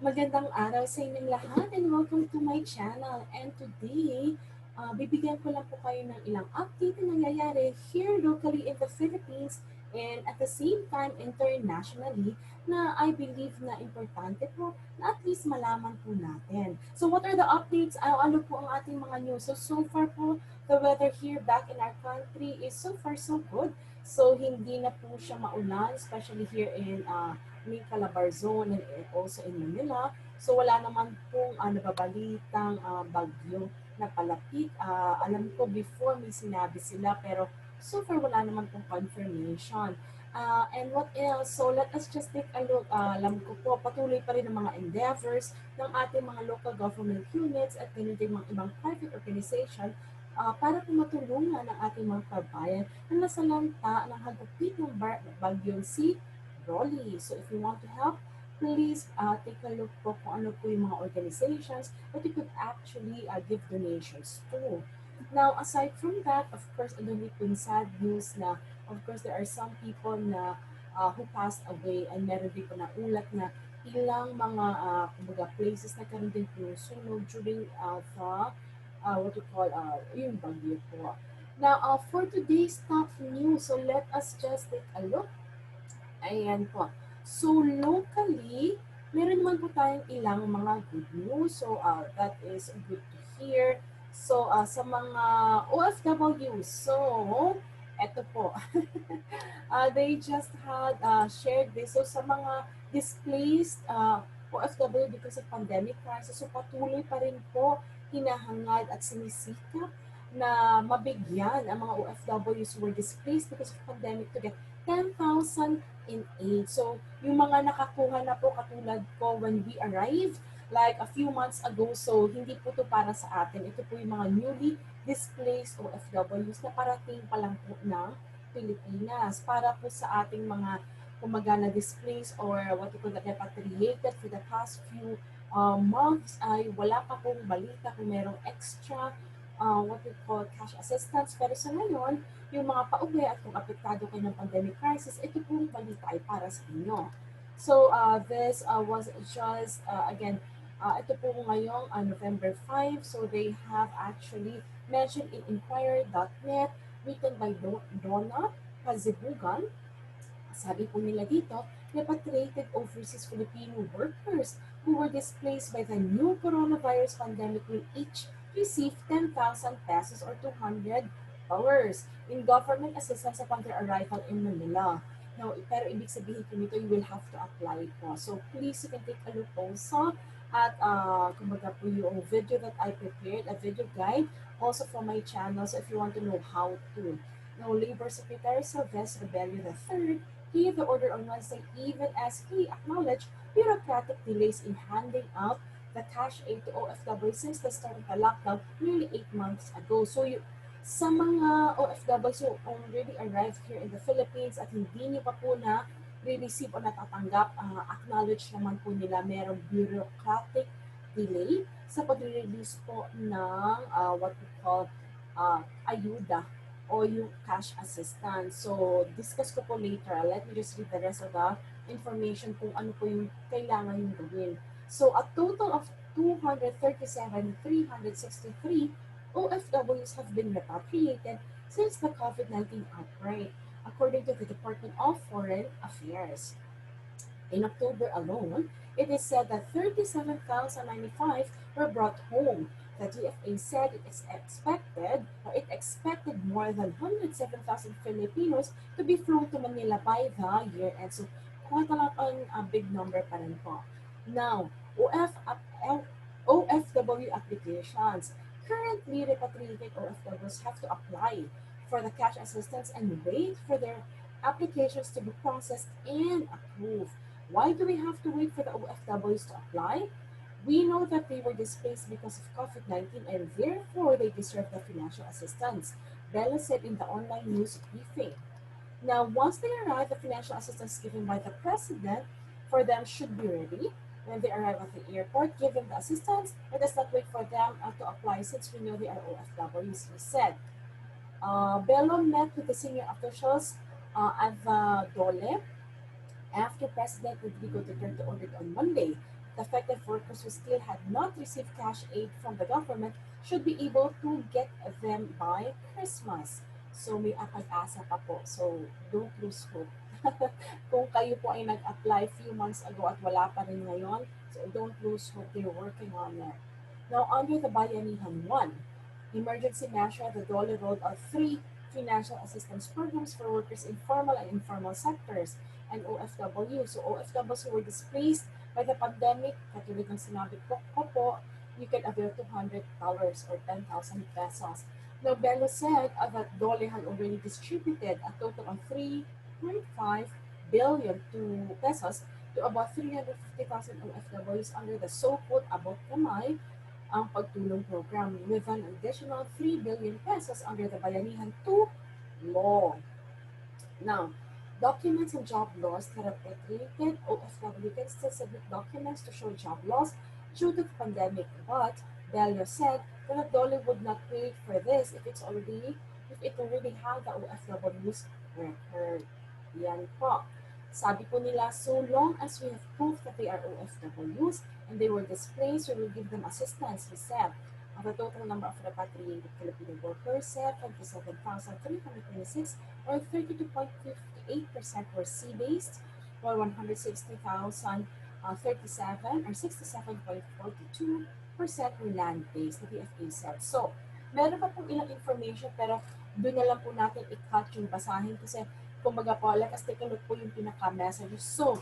Magandang araw sa inyong lahat and welcome to my channel. And today, bibigyan ko lang po kayo ng ilang update na nangyayari here locally in the Philippines and at the same time internationally na I believe na importante po na at least malaman po natin. So what are the updates? Ano po ang ating mga news? So far po, the weather here back in our country is so far so good. So hindi na po siya maulan, especially here in may Calabar zone and also in Manila. So wala naman pong nababalitang bagyo na palapit. Alam ko before may sinabi sila pero so far wala naman pong confirmation. And what else? So let us just take a look. Alam ko po, patuloy pa rin ang mga endeavors ng ating mga local government units at ganun din mga ibang private organization para po matulungan ang ating mga kabayan na nasalanta ng hagupit ng bagyong si Rolly. So if you want to help, please take a look po kung ano po yung mga organizations that you could actually give donations to. Now, aside from that, of course, ano din po yung sad news na, of course, there are some people na who passed away and meron din po na ulat na ilang mga kumbaga places na karoon din po sunog during what you call, yung bagyo po. Now, for today's top news, so let us just take a look. Ayan po. So, locally, meron naman po tayong ilang mga good news. So, that is good to hear. So, sa mga OFWs, so, eto po. They just had shared this. So, sa mga displaced OFW because of pandemic crisis, so patuloy pa rin po hinahangad at sinisikap na mabigyan ang mga OFWs who were displaced because of pandemic to get 10,000 in aid. So, yung mga nakakuha na po katulad ko when we arrived, like a few months ago, so hindi po to para sa atin. Ito po yung mga newly displaced OFWs na parating pa lang po ng Pilipinas para po sa ating mga kumaga na displaced or what you call that repatriated for the past few months ay wala pa pong balita kung merong extra what we call cash assistance. Pero sa ngayon, yung mga pauwi at kung apektado kayo ng pandemic crisis, ito pong balita ay para sa inyo. So, this was just, again, ito po ngayong November 5. So, they have actually mentioned in inquirer.net, written by Donna Pazibugan. Sabi po nila dito, repatriated overseas Filipino workers who were displaced by the new coronavirus pandemic will each receive 10,000 pesos or $200 in government assistance upon their arrival in Manila. Now, pero ibig sabihin po nito, you will have to apply po. So, please, you can take a look also at kumbaga po yung video that I prepared, a video guide also from my channel. So, if you want to know how to. Now, Labor Secretary Sylvester Rebello III gave the order on Wednesday even as he acknowledged bureaucratic delays in handing out the cash aid to OFW since the start of the lockdown nearly 8 months ago. So, sa mga OFWs who already arrived here in the Philippines at hindi niyo pa po na re-receive o natatanggap, acknowledge naman po nila merong bureaucratic delay sa pag-release po ng what we call ayuda o yung cash assistance. So, discuss ko po later. Let me just read the rest of the information kung ano po yung kailangan yung gawin. So, a total of 237,363 OFWs have been repatriated since the COVID-19 outbreak, according to the Department of Foreign Affairs. In October alone, it is said that 37,095 were brought home. The DFA said it expected more than 107,000 Filipinos to be flown to Manila by the year end. So, quite a lot on a big number pa rin po. Now, OFW applications. Currently, repatriated OFWs have to apply for the cash assistance and wait for their applications to be processed and approved. Why do we have to wait for the OFWs to apply? We know that they were displaced because of COVID-19 and therefore they deserve the financial assistance, Bella said in the online news briefing. Now, once they arrive, the financial assistance given by the president for them should be ready. When they arrive at the airport, give them the assistance. Let us not wait for them to apply since we know they are OFWs, he said. Bello met with the senior officials at the DOLE after President Rodrigo Duterte ordered on Monday affected workers who still had not received cash aid from the government should be able to get them by Christmas. So may pag-asa pa po. So don't lose hope. Kung kayo po ay nag-apply few months ago at wala pa rin ngayon, so don't lose hope. They're working on it. Now, under the Bayanihan 1, emergency measure, the DOLE rolled out three financial assistance programs for workers in formal and informal sectors and OFW. So OFWs who were displaced by the pandemic, katulad ng sinabi ko po, you can avail $200 or 10,000 pesos. Now, Bello said that DOLE had already distributed a total of 3.5 billion to pesos to about 350,000 OFWs under the so-called Abot Kamay ang pagtulong program with an additional 3 billion pesos under the Bayanihan 2 law. Now, documents and job loss that have created OFW can still submit documents to show job loss due to the pandemic, but Bello said that the DOLE would not wait for this if it already had the OFW's record. Yan po. Sabi po nila, so long as we have proof that they are OFWs and they were displaced, we will give them assistance, he said. The total number of repatriated Filipino workers said 27,326 or 32.58% were sea-based, while 160,037 or 67.42% were land-based, the DFA said. So, meron pa pong ilang information pero doon na lang po natin i-cut yung basahin kasi kumbaga po, let us take a look po yung pinaka-messages. So,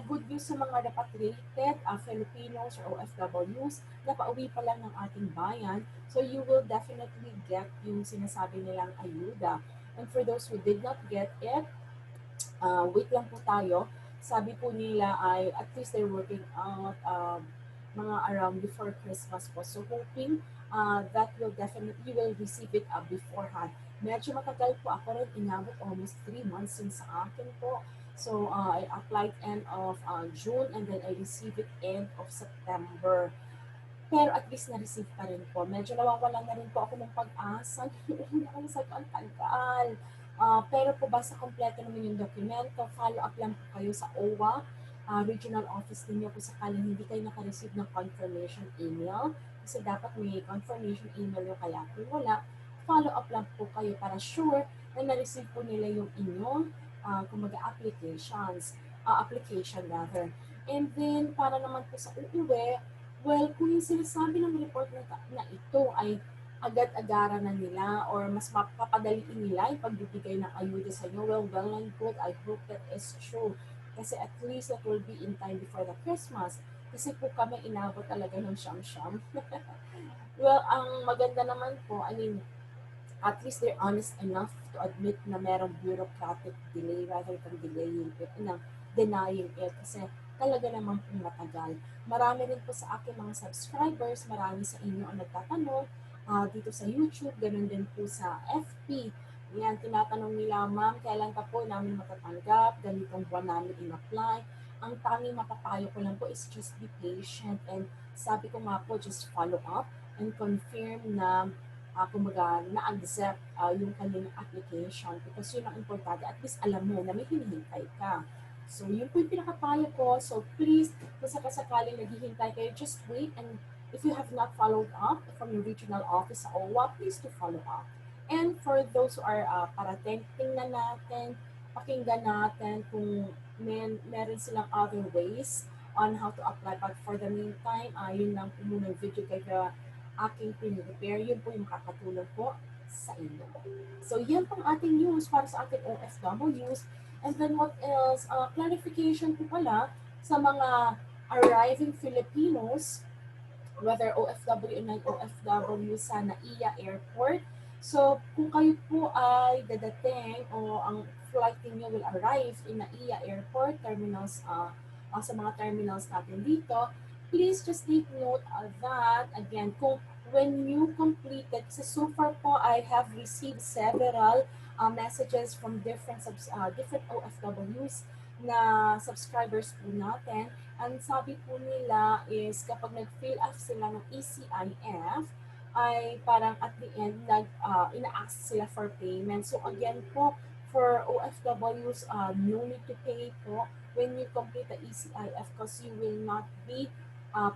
good news sa mga repatriated Filipinos or OFWs na pauwi pa lang ng ating bayan. So, you will definitely get yung sinasabi nilang ayuda. And for those who did not get it, wait lang po tayo. Sabi po nila ay at least they're working out mga around before Christmas po. So hoping that you will receive it beforehand. Medyo matagal po ako rin, inabot almost 3 months since sa akin po. So I applied end of June and then I received it end of September. Pero at least na-receive pa rin po. Medyo nawawalan na rin po ako ng pag-asa. Sa ang tagal. Pero po basta kompleto naman yung dokumento, follow up lang po kayo sa OWA, regional office ninyo kung sakaling hindi kayo naka-receive ng confirmation email. Kasi dapat may confirmation email yung kaya kung wala, follow up lang po kayo para sure na na-receive po nila yung inyong application rather. And then, para naman po sa uuwi, well, kung yung sinasabi ng report na ito ay agad-agaran na nila or mas mapapadaliin nila yung pagbibigay ng ayuda sa inyo, well and good. I hope that is true. Kasi at least that will be in time before the Christmas. Kasi po kami inabot talaga ng siyam-siyam. Well, ang maganda naman po, at least they're honest enough to admit na merong bureaucratic delay rather than denying it. Kasi talaga naman pong matagal. Marami rin po sa aking mga subscribers, marami sa inyo ang nagtatanong dito sa YouTube, ganun din po sa FB. Yan, tinatanong nila, ma'am, kailan pa po namin matatanggap, ganitong buwan namin in-apply. Ang tanging mapapayo ko lang po is just be patient and sabi ko nga po, just follow up and confirm na kumbaga na-accept yung kanyang application because yun ang importante. At least alam mo na may hinihintay ka. So, yun po yung pinakapayo ko. So, please, kung sakasakaling naghihintay kayo, just wait. And if you have not followed up from your regional office sa OWA, please to follow up. And for those who are parating, tingnan natin, pakinggan natin kung meron silang other ways on how to apply. But for the meantime, yun lang po muna yung video kaya aking pinipare. Yun po yung makakatulong po sa inyo. So, yan pong ating news para sa ating OFWs. And then what else? Clarification po pala sa mga arriving Filipinos, whether OFW o non-OFW sa NAIA Airport. So, kung kayo po ay dadating o ang flight niyo will arrive in NAIA Airport terminals, sa mga terminals natin dito, please just take note of that. Again, kung when you completed, kasi so far po I have received several messages from different OFWs na subscribers po natin. Ang sabi po nila is kapag nag-fill up sila ng ECIF, ay parang at the end, ina-ask sila for payment. So again po, for OFWs, no need to pay po when you complete the ECIF because you will not be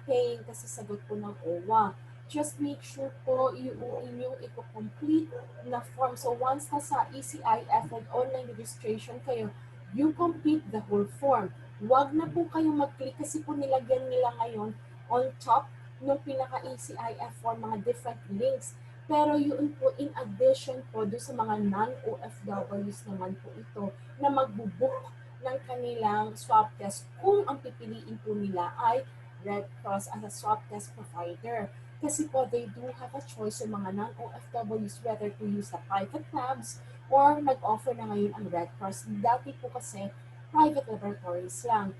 paying kasi sagot po ng OWA. Just make sure po yung inyong i-complete na form. So once nasa ECIF and online registration kayo, you complete the whole form. Huwag na po kayo mag-click kasi po nilagyan nila ngayon on top ng pinaka-ECIF form, mga different links. Pero yun po, in addition po, do sa mga non-OFWs naman po ito na magbubook ng kanilang swab test kung ang pipiliin po nila ay Red Cross as a swab test provider. Kasi po, they do have a choice sa mga non-OFWs whether to use the private labs or nag-offer na ngayon ang Red Cross. Dati po kasi, private laboratories lang.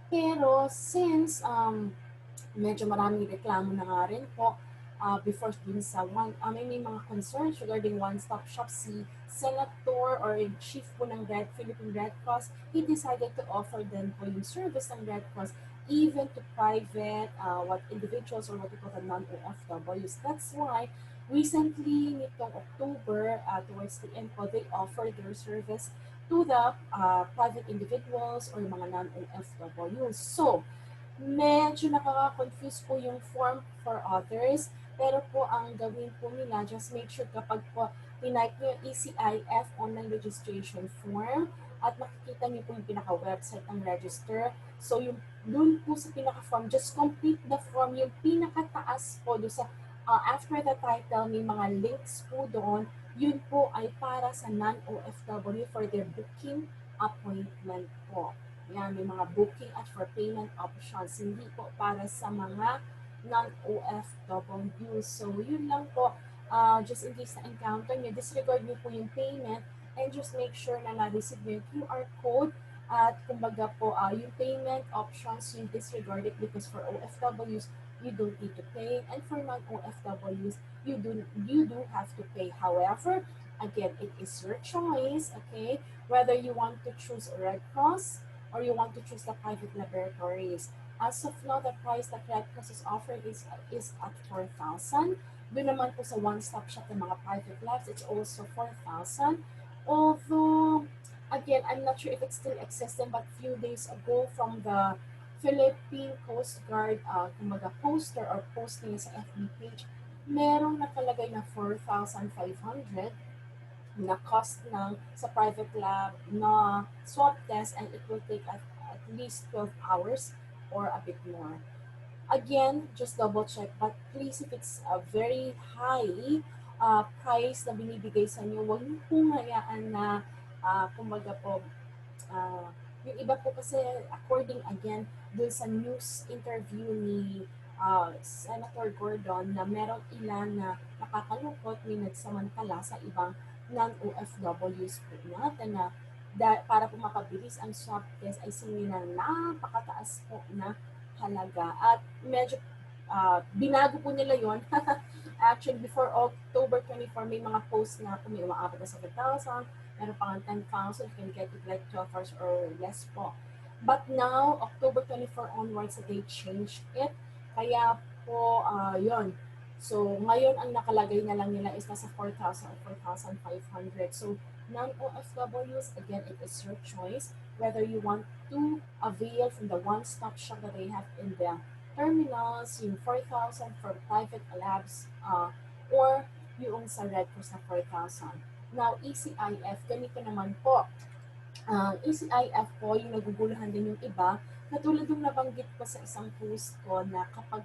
Pero since medyo maraming reklamo na nga rin po before dun sa may mga concerns regarding one-stop shop si Senator or Chief po ng Philippine Red Cross, he decided to offer them po yung service ng Red Cross even to private what individuals or what we call the non-OFWs. That's why recently nitong October towards the end po, they offered their service to the private individuals or mga non-OFWs. So, medyo nakaka-confuse po yung form for others. Pero po, ang gawin po nila, just make sure kapag po tinype nyo yung ECIF online registration form at makikita nyo po yung pinaka-website ng register. So, yung dun po sa pinaka-form, just complete the form. Yung pinakataas po doon sa after the title, may mga links po doon. Yun po ay para sa non-OFW for their booking appointment po. Yan, may mga booking at for payment options. Hindi po para sa mga non-OFW. So, yun lang po. Just in case na-encounter nyo, disregard nyo po yung payment and just make sure na na-receive nyo yung QR code at kumbaga po, yung payment options, yung disregard it because for OFWs, you don't need to pay. And for non-OFWs, you do have to pay. However, again, it is your choice, okay? Whether you want to choose Red Cross or you want to choose the private laboratories. As of now, the price that Red Cross is offering is at 4,000. Doon naman po sa one-stop shop ng mga private labs, it's also 4,000. Although, again, I'm not sure if it's still existing, but few days ago from the Philippine Coast Guard kumaga poster or posting sa FB page, merong nakalagay na 4,500 na cost ng sa private lab na swab test and it will take at least 12 hours or a bit more. Again, just double check. But please, if it's a very high price na binibigay sa inyo, huwag niyo pong hayaan na kumbaga po Uh, yung iba po kasi, according again, dun sa news interview ni Senator Gordon, na merong ilan na nakakalungkot, may nagsamantala sa ibang non-OFWs po natin na para po makabilis ang swab test ay singin na napakataas po na halaga. At medyo binago po nila yon. Actually, before October 24, may mga posts na kung may umaabot na 7,000, meron pang 10,000, you can get it like 12 hours or less po. But now, October 24 onwards, they changed it. Kaya po, yon. So, ngayon ang nakalagay na lang nila is nasa 4,000 or 4,500. So, non-OFWs, again, it is your choice whether you want to avail from the one-stop shop that they have in the terminals, yung 4,000 for private labs, or yung sa Red Cross na 4,000. Now, ECIF, ganito naman po. ECIF po, yung naguguluhan din yung iba, katulad yung nabanggit ko sa isang post ko na kapag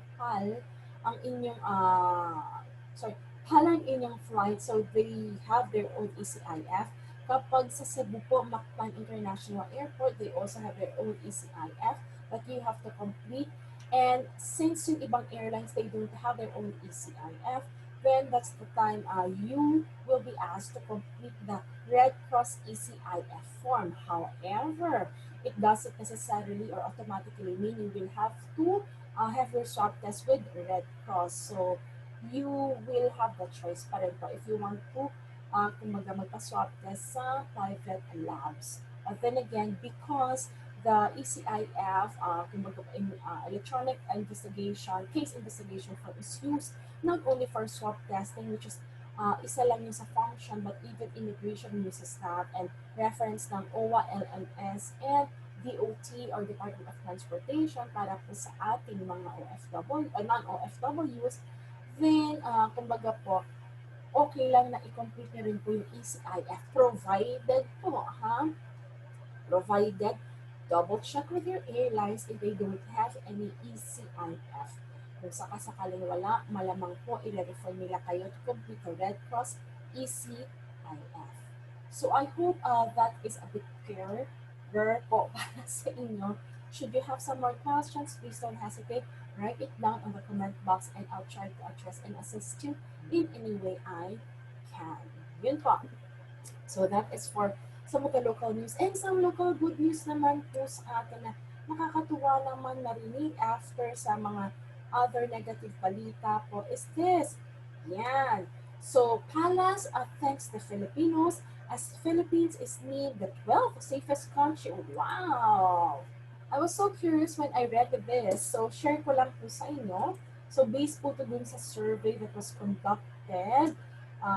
ang inyong, PAL ang inyong flight, so they have their own ECIF. Kapag sa Cebu po, Mactan International Airport, they also have their own ECIF that you have to complete. And since yung ibang airlines, they don't have their own ECIF, then that's the time you will be asked to complete the Red Cross ECIF form. However, it doesn't necessarily or automatically mean you will have to have your swab test with Red Cross. So, you will have the choice pa rin po if you want to kumaga magpa-swab test sa private labs. But then again, because the ECIF, electronic investigation, case investigation form is used not only for swab testing, which is isa lang yung sa function, but even immigration uses that, and reference ng OWA, LMS, and DOT or Department of Transportation para po sa ating mga OFW, non-OFWs, then kumbaga po, okay lang na i-complete nyo rin po yung ECIF provided po, ha? Provided, double check with your airlines if they don't have any ECIF. Kung sakasakaling wala, malamang po i-refer nila kayo to complete the Red Cross ECIF. So I hope that is a bit clearer po para sa inyo. Should you have some more questions, please don't hesitate. Write it down on the comment box and I'll try to address and assist you in any way I can. Yun po. So that is for some of the local news. And some local good news naman po sa atin na nakakatuwa naman narinig after sa mga other negative balita po is this. Yan. So, Palace thanks the Filipinos as Philippines is named the 12th safest country. Wow! I was so curious when I read this. So, share ko lang po sa inyo. So, based po to dun sa survey that was conducted.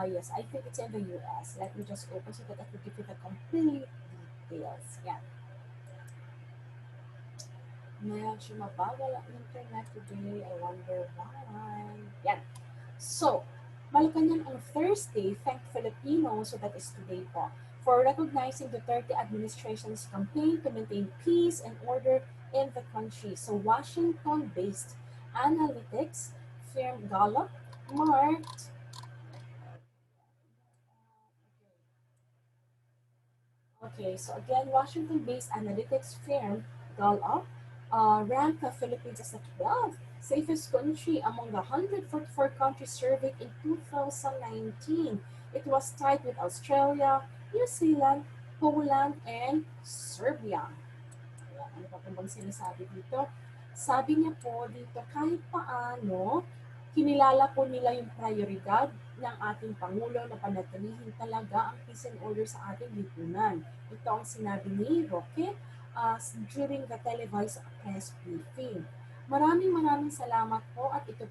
Yes, I think it's in the US. Let me just open so that I can give you the complete details. Yan. Medyo mabagal ang internet today. I wonder why. Yan. So, Malacanang on Thursday thanked Filipinos, so that is today po, for recognizing the Duterte administration's campaign to maintain peace and order in the country. So, Washington-based analytics firm Gallup marked Okay, so again, Washington-based analytics firm Gallup ranked the Philippines as the 12th safest country among the 144 countries surveyed in 2019. It was tied with Australia, New Zealand, Poland, and Serbia. Ayan, ano pa bang sinasabi dito? Sabi niya po dito, kahit paano, kinilala po nila yung prioridad ng ating Pangulo na panatilihin talaga ang peace and order sa ating lipunan. Ito ang sinabi ni Roque during the televised press briefing. Maraming salamat po at ito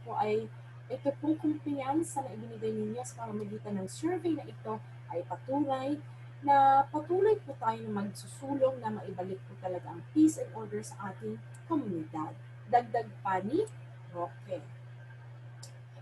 pong kumpiyansa na ibinigay ninyo sa pamamagitan ng survey na ito ay patuloy po tayo na magsusulong na maibalik po talaga ang peace and order sa ating komunidad. Dagdag pa ni Roque.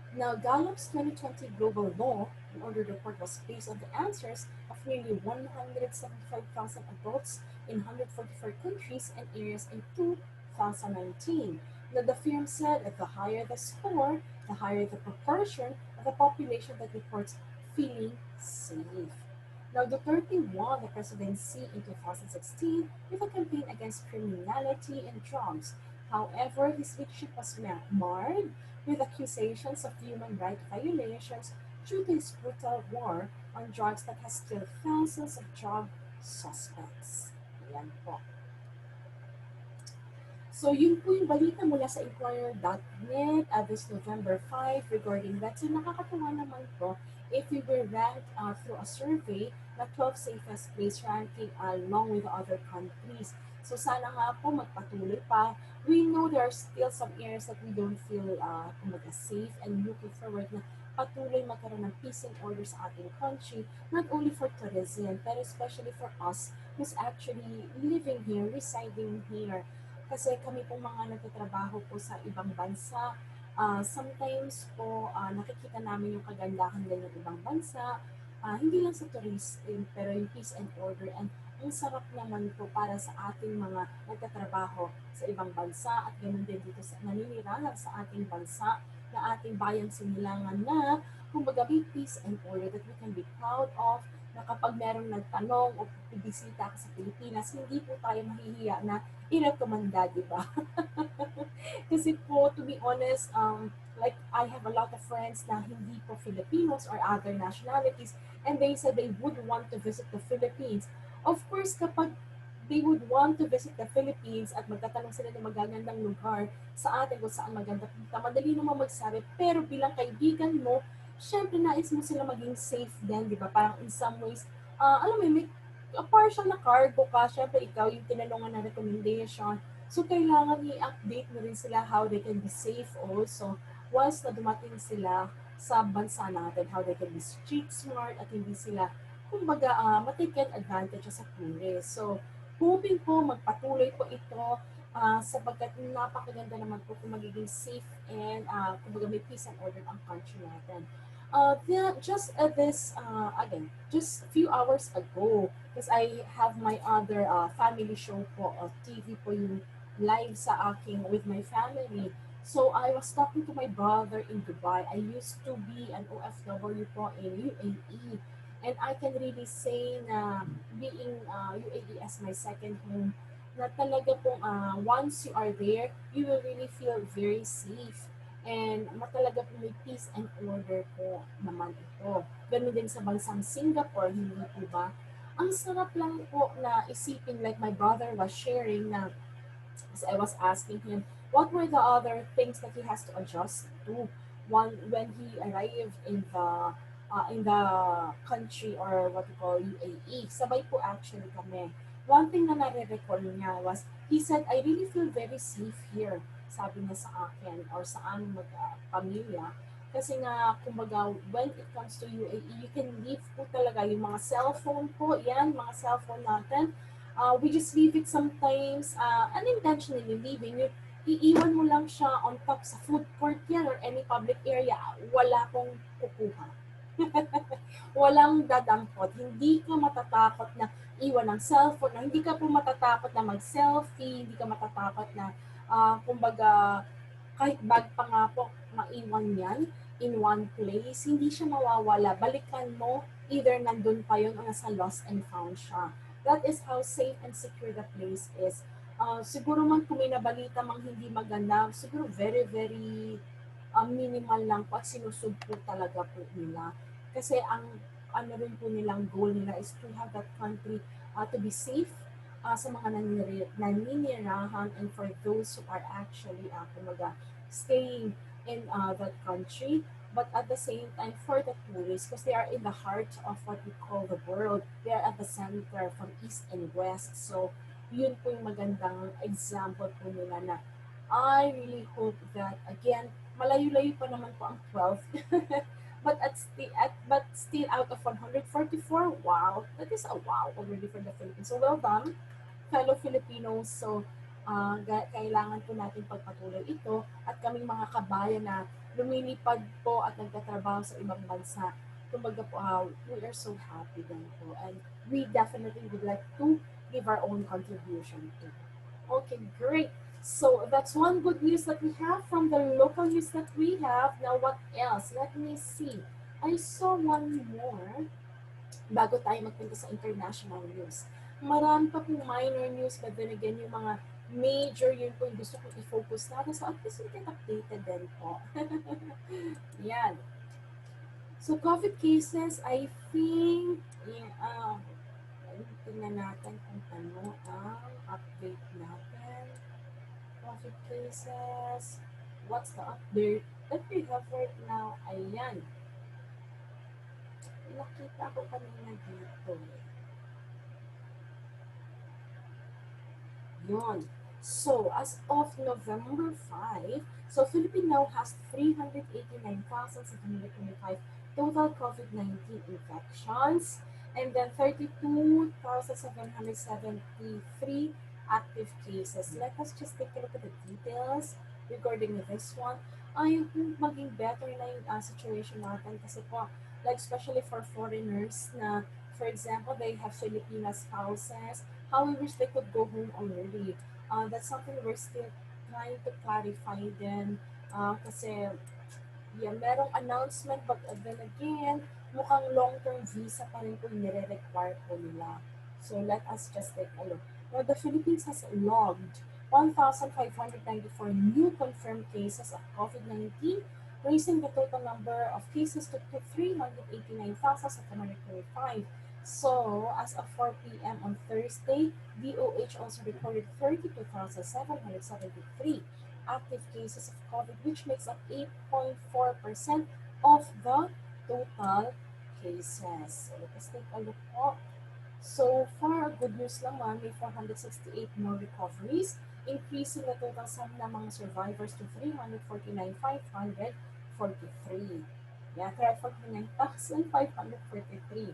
Now, Gallup's 2020 Global Law and Order report was based on the answers of nearly 175,000 adults in 144 countries and areas in 2019. Now, the firm said that the higher the score, the higher the proportion of the population that reports feeling safe. Now, Duterte won the presidency in 2016 with a campaign against criminality and drugs. However, his leadership was marred with accusations of human rights violations due to his brutal war on drugs that has killed thousands of drug suspects. Ayan po. So, yun po yung balita mula sa Inquirer.net this November 5 regarding that. So, nakakatuwa naman po if we were ranked through a survey na 12 safest place ranking along with other countries. So, sana nga po magpatuloy pa. We know there are still some areas that we don't feel safe and looking forward na patuloy magkaroon ng peace and order sa ating country, not only for tourism, but especially for us who's actually living here, residing here. Kasi kami pong mga nagtatrabaho po sa ibang bansa, sometimes po nakikita namin yung kagandahan din ng ibang bansa, hindi lang sa tourism, pero yung peace and order. And ang sarap naman po para sa ating mga nagtatrabaho sa ibang bansa at ganoon din dito sa naninirahan sa ating bansa na ating bayan sinilangan na kumbaga may peace and order that we can be proud of na kapag merong nagtanong o bibisita ka sa Pilipinas, hindi po tayo mahihiya na i-recommenda, di ba? Kasi po, to be honest, like I have a lot of friends na hindi po Filipinos or other nationalities and they said they would want to visit the Philippines. Of course, kapag they would want to visit the Philippines at magtatanong sila ng magagandang lugar sa atin kung saan maganda punta, madali naman magsabi, pero bilang kaibigan mo, syempre nais mo sila maging safe din, di ba? Parang in some ways, alam mo, may partial na cargo ka, syempre ikaw yung tinanungan na recommendation. So, kailangan i-update mo rin sila how they can be safe also once na dumating sila sa bansa natin, how they can be street smart at hindi sila, kumbaga, mataken advantage sa tourists. So, hoping po magpatuloy po ito sapagkat napakaganda naman po kung magiging safe and kumbaga may peace and order ang country natin. Again, just a few hours ago, because I have my other family show po, TV po yung live sa aking with my family. So I was talking to my brother in Dubai. I used to be an OFW po in UAE. And I can really say na being UAE as my second home, na talaga pong once you are there, you will really feel very safe. And matalaga po may peace and order po naman ito. Ganun din sa bansang Singapore, hindi po ba? Ang sarap lang po na isipin, like my brother was sharing na as I was asking him, what were the other things that he has to adjust to when he arrived in the country or what we call UAE. Sabay po actually kami. One thing na nare-recall niya was, he said, I really feel very safe here, sabi niya sa akin or sa aming pamilya. Kasi nga, kumbaga, when it comes to UAE, you can leave po talaga yung mga cellphone po, yan, mga cellphone natin, we just leave it sometimes unintentionally leaving. Iiwan mo lang siya on top sa food court yan or any public area. Wala pong kukuha. Walang dadampot. Hindi ka matatakot na iwan ng cellphone. Hindi ka po matatakot na mag-selfie. Hindi ka matatakot na, kumbaga, kahit bag pa nga po, maiwan yan in one place, hindi siya mawawala. Balikan mo, either nandun pa yun o nasa lost and found siya. That is how safe and secure the place is. Siguro man kung may nabalita mang hindi maganda, siguro very, very minimal lang po at sinusub po talaga po nila. Kasi ang ano rin po nilang goal nila is to have that country to be safe sa mga naninirahan and for those who are actually kumaga, staying in that country, but at the same time for the tourists because they are in the heart of what we call the world. They are at the center from east and west. So yun po yung magandang example po nila na I really hope that again malayo-layo pa naman po ang 12 but still out of 144, wow, that is a wow already for the Philippines. So well done fellow Filipinos. So, kailangan po natin pagpatuloy ito at kaming mga kabayan na lumilipad po at nagtatrabaho sa ibang bansa. Kumbaga po, we are so happy din po and we definitely would like to give our own contribution to. Okay, great. So that's one good news that we have from the local news that we have. Now, what else? Let me see. I saw one more bago tayo magpunta sa international news. Marami pa pong minor news, but then again, yung mga major, yun po yung gusto kong i-focus natin. So, at least we get updated din po. Yan. So, COVID cases, I think, tingnan natin kung ano ang update natin. COVID cases, what's the update that we have right now? Ayan. Nakita ko kanina dito. Yun. So, as of November 5, so Philippines now has 389,725 total COVID-19 infections and then 32,773 active cases. Let us just take a look at the details regarding this one. I hope maging better na yung situation natin kasi po, like especially for foreigners na, for example, they have Filipino spouses, how we wish they could go home already. That's something we're still trying to clarify din. Kasi, yeah, merong announcement, but then again, mukhang long-term visa pa rin po nire-require po nila. So, let us just take a look. Now, the Philippines has logged 1,594 new confirmed cases of COVID-19, raising the total number of cases to 389,725. So, as of 4 p.m. on Thursday, DOH also recorded 32,773 active cases of COVID, which makes up 8.4% of the total cases. So, let's take a look po. So far, good news naman, may 468 more recoveries, increasing the total sum ng mga survivors to 349,543. Yeah, 349,543.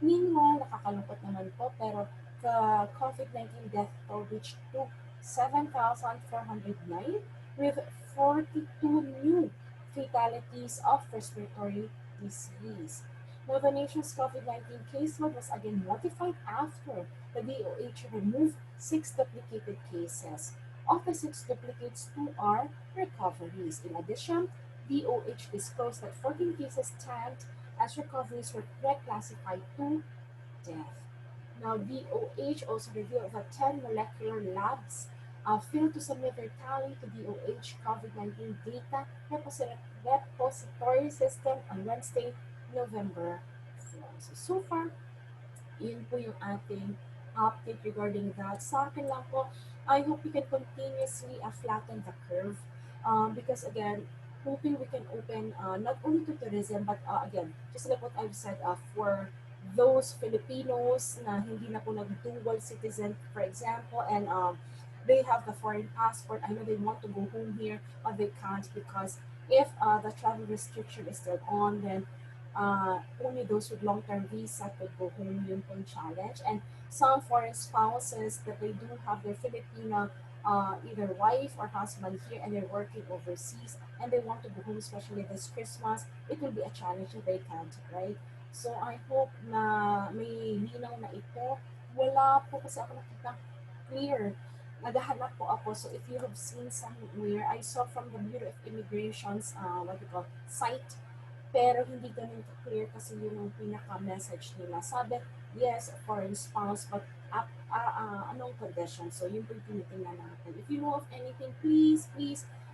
Meanwhile, nakakalungkot naman po, pero the COVID-19 death toll reached to 7,409, with 42 new fatalities of respiratory disease. Now, the nation's COVID-19 caseload was again modified after the DOH removed 6 duplicated cases. Of the 6 duplicates, 2 are recoveries. In addition, DOH disclosed that 14 cases tagged as recoveries were reclassified to death. Now, DOH also revealed that 10 molecular labs failed to submit their tally to DOH COVID-19 data repository system on Wednesday, November 4. So far, yun po yung ating update regarding that. Sa akin lang po, I hope we can continuously flatten the curve because again, hoping we can open not only to tourism but again, just like what I've said for those Filipinos na hindi na po nag-dual citizen, for example, and they have the foreign passport. I know they want to go home here, but they can't because if the travel restriction is still on, then only those with long-term visa could go home, yun pong challenge. And some foreign spouses that they do have their Filipino either wife or husband here and they're working overseas and they want to go home, especially this Christmas, it will be a challenge that they can't, right? So I hope na may linaw na ito. Wala po kasi ako nakita clear. Naghahanap po ako. So if you have seen somewhere, I saw from the Bureau of Immigration's, what do you call, site, pero hindi ganun ka-clear kasi yun yung pinaka-message nila. Sabi, yes, foreign spouse, but anong condition? So, yun po yung tinitingnan natin. If you know of anything, please,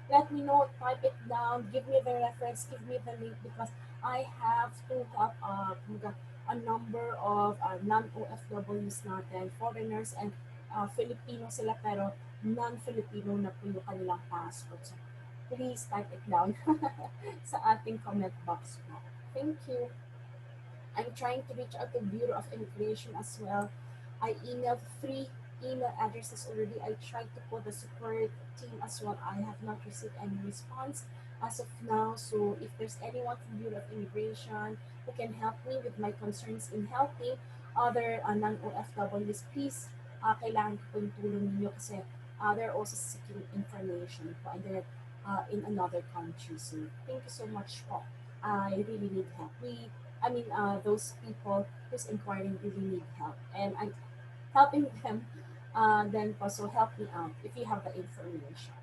let me know. Type it down. Give me the reference. Give me the link because I have to have a number of non-OFWs natin, foreigners and Filipino sila pero non-Filipino na po yung kanilang passport. So, please type it down sa ating comment box po. Thank you. I'm trying to reach out to Bureau of Immigration as well. I emailed 3 email addresses already. I tried to call the support team as well. I have not received any response as of now. So if there's anyone from Bureau of Immigration who can help me with my concerns in helping other non-OFWs, please, kailangan ko po yung tulong ninyo kasi they're also seeking information po and they're in another country. So thank you so much po. I really need help. Those people who's inquiring really need help. And I'm helping them then po, so help me out if you have the information.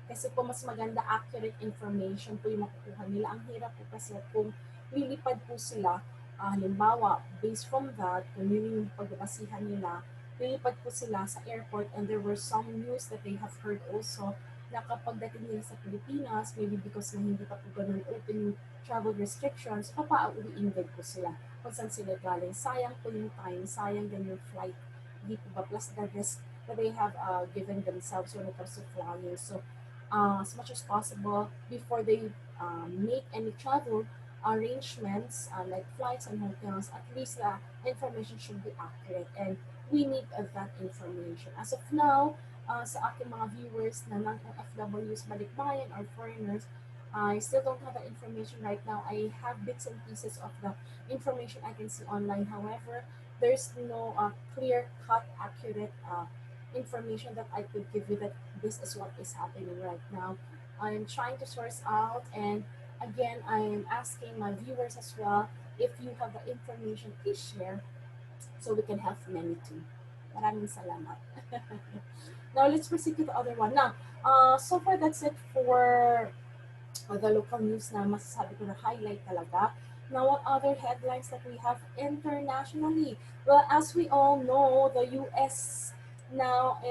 Kasi po mas maganda accurate information po yung makukuha nila. Ang hirap po kasi kung lilipad po sila, halimbawa, based from that, kung yun yung pagbabasihan nila, lilipad po sila sa airport and there were some news that they have heard also na kapag dating nila sa Pilipinas, maybe because na hindi pa po ganun open yung travel restrictions, papauwiin din po sila kung saan sila galing. Sayang po yung time, sayang din yung flight. Hindi po ba? Plus the risk that they have given themselves when it comes to flying. So, as much as possible, before they make any travel arrangements like flights and hotels, at least the information should be accurate and we need that information. As of now, sa aking mga viewers na non-OFWs, balikbayan or foreigners, I still don't have the information right now. I have bits and pieces of the information I can see online. However, there's no clear-cut, accurate information that I could give you that this is what is happening right now. I'm trying to source out, and again, I'm asking my viewers as well, if you have the information, please share so we can help many too. Maraming salamat. Now, let's proceed to the other one. Now, so far that's it for the local news na masasabi ko na highlight talaga. Now, what other headlines that we have internationally? Well, as we all know, the US now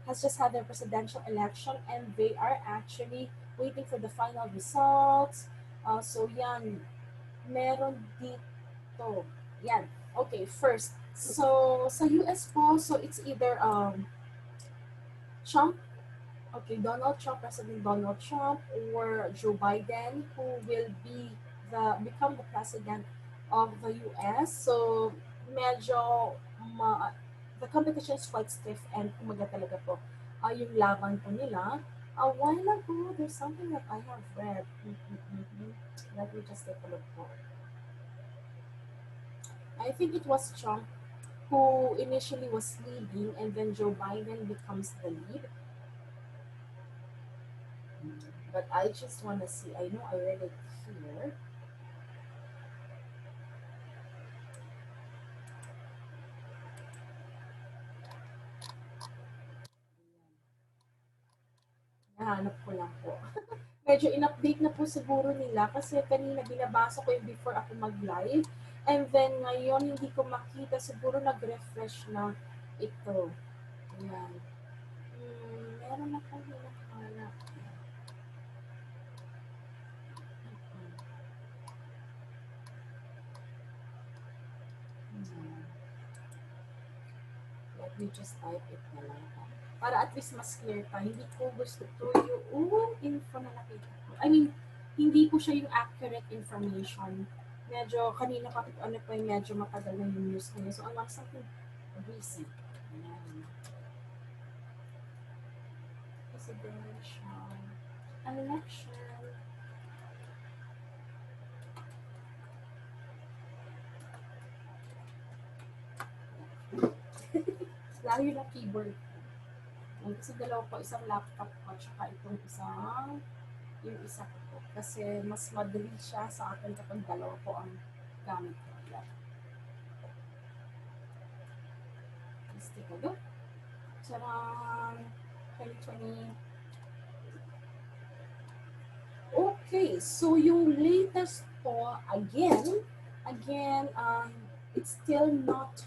has just had their presidential election and they are actually waiting for the final results. So, yan, meron dito. Yan. Okay, first. So, sa US po, so it's either Trump, President Donald Trump, or Joe Biden, who will become the president of the US. So, medyo the competition is quite stiff and kumaga talaga po yung laban po nila. A while ago, there's something that I have read. Let me just take a look for it. I think it was Trump who initially was leading, and then Joe Biden becomes the lead. But I just want to see. I know I read it here. Nahanap ko lang po. Medyo in-update na po siguro nila kasi kanina binabasa ko yung before ako mag-live. And then ngayon hindi ko makita. Siguro nag-refresh na ito. Ayan. Meron akong hinahanap. Hmm. Let me just type it na lang. Para at least mas clear pa. Hindi ko gusto to yung info na nakita ko. I mean, hindi po siya yung accurate information. Medyo, kanina pa, ano pa yung medyo matagal na yung news ngayon. So, I want something recent. Ayan. Presidential election. Lalo yung keyboard ko. Kasi dalawa po, isang laptop ko, tsaka itong isang yung isa ko po. Kasi mas madali siya sa akin kapag dalawa po ang gamit ko. Let's take a look. Charang 2020. Okay, so yung latest po, again, it's still not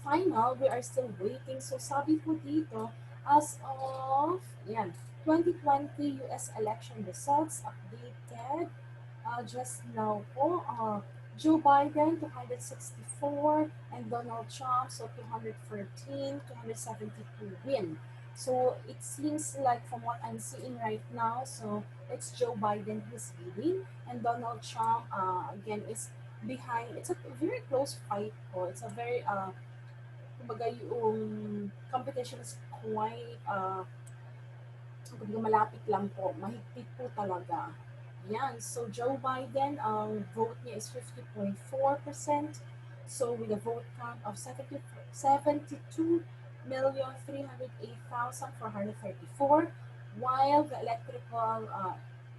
final. We are still waiting. So sabi po dito, as of, yan, 2020 US election results updated just now po, Joe Biden 264 and Donald Trump so 214, 272 win. So it seems like from what I'm seeing right now, so it's Joe Biden who's leading and Donald Trump again is behind. It's a very close fight po. It's a very kumbaga yung competition is quite kumbaga malapit lang po, mahigpit po talaga. Yan, so Joe Biden, ang vote niya is 50.4%. So with a vote count of 72,308,434, while the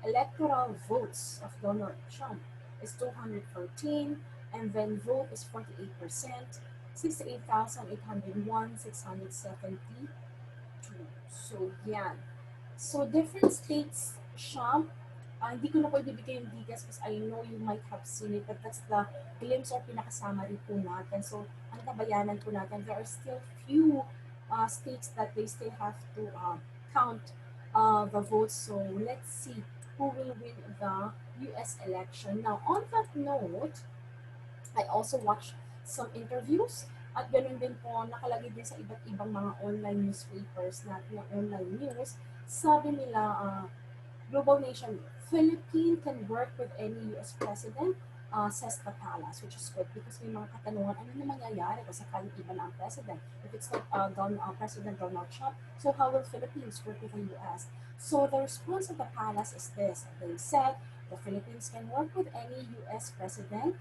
electoral votes of Donald Trump is 214, and then vote is 48%, 68,801, 672. So, yan. So, different states siya. Hindi ko na po ibibigay yung details because I know you might have seen it, but that's the glimpse or pinakasummary po natin. So, ang kabayanan po natin, there are still few states that they still have to count the votes. So, let's see who will win the US election. Now, on that note, I also watched some interviews at ganun din po nakalagay din sa iba't ibang mga online newspapers natin na online news. Sabi nila, Global Nation, Philippines can work with any US president, says the palace, which is good because may mga katanungan, ano na mangyayari kung sakaling iba na ang president? If it's not President Donald Trump, so how will Philippines work with the US? So the response of the palace is this. They said the Philippines can work with any US president,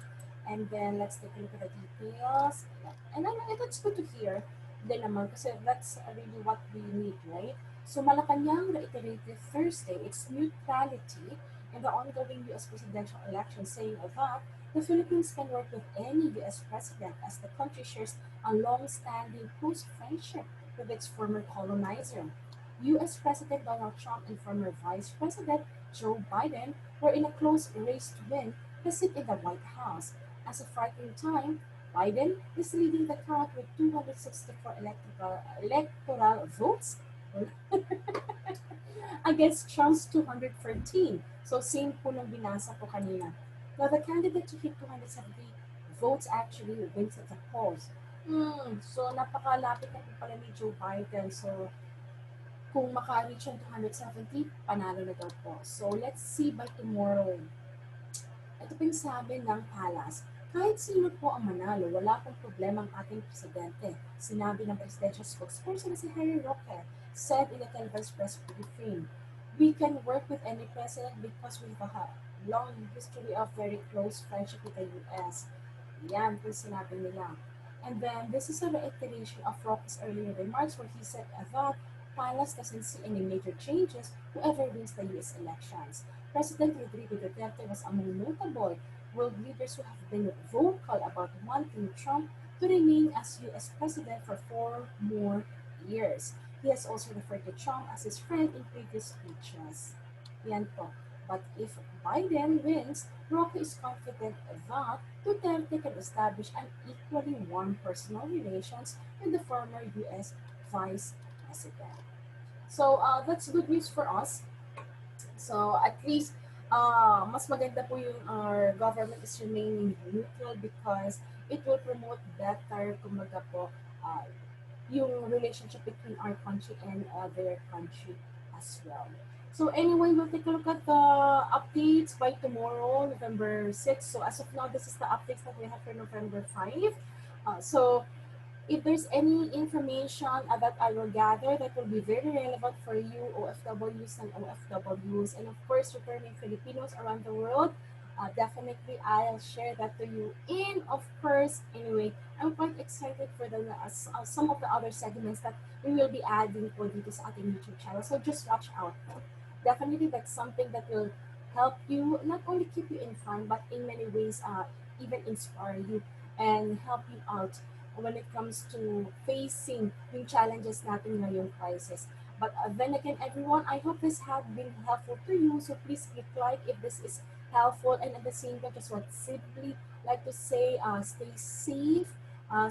and then let's take a look at the details. And then it's good to hear din naman kasi that's really what we need, right? So Malacanang reiterated Thursday its neutrality in the ongoing U.S. presidential election, saying that the Philippines can work with any U.S. president as the country shares a long-standing close friendship with its former colonizer. U.S. President Donald Trump and former Vice President Joe Biden were in a close race to win the seat in the White House. As of right time, Biden is leading the count with 264 electoral votes against Trump's 214. So same po nung binasa ko kanina. Now the candidate to hit 270 votes actually wins at the polls. So napakalapit na po pala ni Joe Biden. So kung maka-reach yung 270, panalo na daw po. So let's see by tomorrow. Ito po yung sabi ng Palace. Kahit sino po ang manalo, wala pong problema ang ating presidente. Sinabi ng presidential spokesperson na si Harry Roque, said in a televised press briefing. We can work with any president because we have a long history of very close friendship with the US. Yan po sinabi nila. And then this is a reiteration of Rocky's earlier remarks where he said that Palas doesn't see any major changes whoever wins the US elections. President Rodrigo Duterte was among notable world leaders who have been vocal about wanting Trump to remain as US president for 4 more years. He has also referred to Trump as his friend in previous speeches. Yan po. But if Biden wins, Roque is confident that Duterte can establish an equally warm personal relations with the former U.S. Vice President. So that's good news for us. So at least mas maganda po yung our government is remaining neutral because it will promote better, kumaga po, yung relationship between our country and their country as well. So anyway, we'll take a look at the updates by tomorrow, November 6th. So as of now, this is the updates that we have for November 5. So if there's any information that I will gather that will be very relevant for you, OFWs and OFWs, and of course, returning Filipinos around the world, definitely I'll share that to you. And of course, anyway, I'm quite excited for some of the other segments that we will be adding for dito sa ating YouTube channel. So just watch out. Definitely that's something that will help you, not only keep you in fun, but in many ways, even inspire you and help you out when it comes to facing yung challenges natin ngayong crisis. But then again, everyone, I hope this has been helpful to you. So please click like if this is helpful. And at the same time, just want simply like to say, stay safe,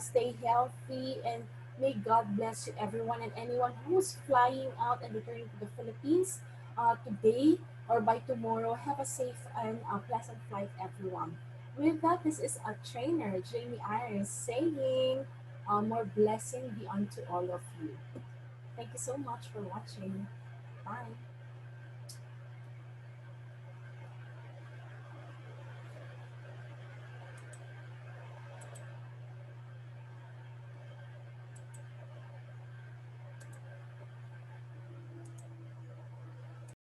stay healthy, and may God bless you, everyone, and anyone who's flying out and returning to the Philippines today or by tomorrow. Have a safe and pleasant flight, everyone. With that, this is a trainer, Jamey Iris, saying more blessing be unto all of you. Thank you so much for watching. Bye.